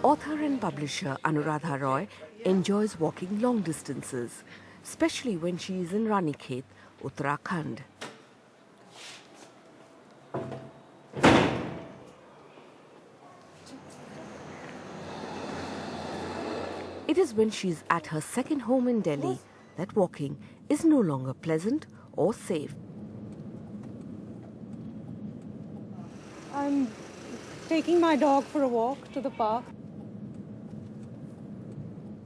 Author and publisher Anuradha Roy enjoys walking long distances, especially when she is in Ranikhet, Uttarakhand. It is when she is at her second home in Delhi that walking is no longer pleasant or safe. I'm taking my dog for a walk to the park.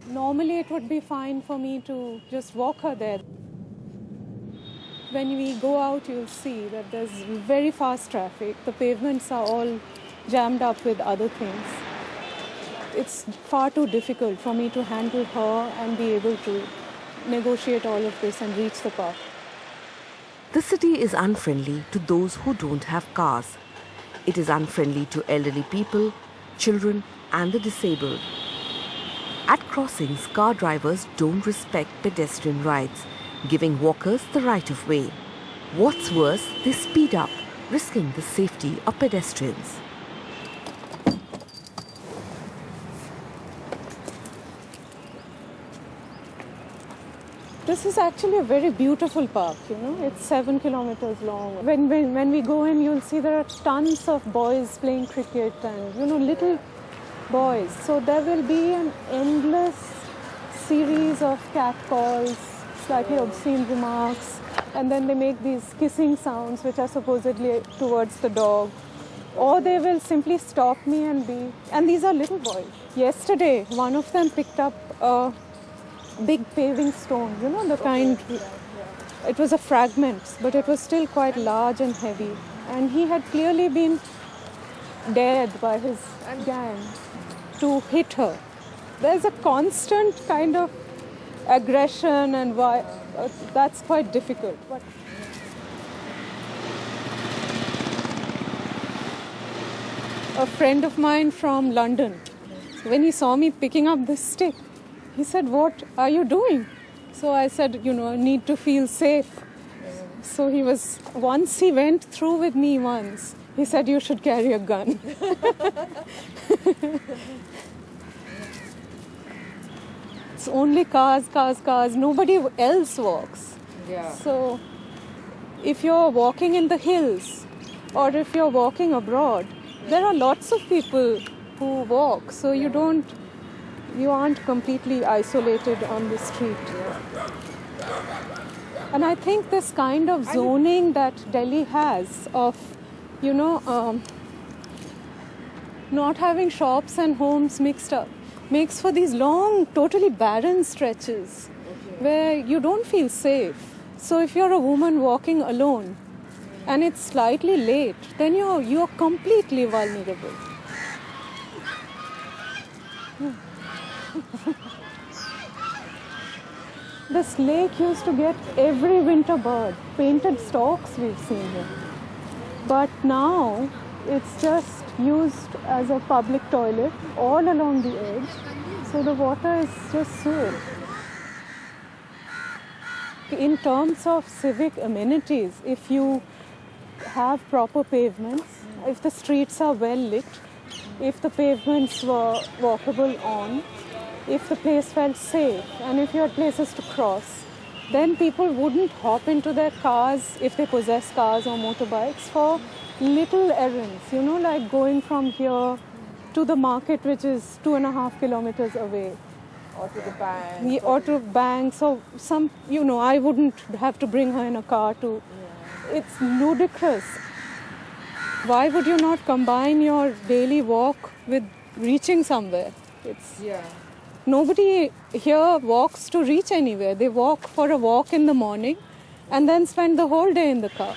Normally it would be fine for me to just walk her there. When we go out, you'll see that there's very fast traffic. The pavements are all jammed up with other things. It's far too difficult for me to handle her and be able to negotiate all of this and reach the park. The city is unfriendly to those who don't have cars. It is unfriendly to elderly people, children and the disabled. At crossings, car drivers don't respect pedestrian rights, giving walkers the right of way. What's worse, they speed up, risking the safety of pedestrians. This is actually a very beautiful park, It's 7 kilometers long. When we go in, you'll see there are tons of boys playing cricket and, little boys. So there will be an endless series of catcalls, slightly obscene remarks, and then they make these kissing sounds which are supposedly towards the dog. Or they will simply stop me and these are little boys. Yesterday, one of them picked up a big paving stone, the kind, it was a fragment, but it was still quite large and heavy. And he had clearly been dared by his gang to hit her. There's a constant kind of aggression and that's quite difficult. But a friend of mine from London, when he saw me picking up this stick, he said, "What are you doing?" So I said, I need to feel safe. So once he went through with me once, he said, "You should carry a gun." It's only cars, cars, cars. Nobody else walks. Yeah. So if you're walking in the hills or if you're walking abroad, there are lots of people who walk. So you aren't completely isolated on the street. And I think this kind of zoning that Delhi has of, not having shops and homes mixed up makes for these long, totally barren stretches where you don't feel safe. So if you're a woman walking alone and it's slightly late, then you're completely vulnerable. This lake used to get every winter bird, painted storks we've seen here. But now it's just used as a public toilet all along the edge. So the water is just sewage. In terms of civic amenities, if you have proper pavements, if the streets are well lit, if the pavements were walkable on, if the place felt safe, and if you had places to cross, then people wouldn't hop into their cars if they possess cars or motorbikes for little errands, like going from here to the market, which is 2.5 kilometers away. Or to the bank. Or to banks, or some, I wouldn't have to bring her in a car to. Yeah. It's ludicrous. Why would you not combine your daily walk with reaching somewhere? Nobody here walks to reach anywhere. They walk for a walk in the morning and then spend the whole day in the car.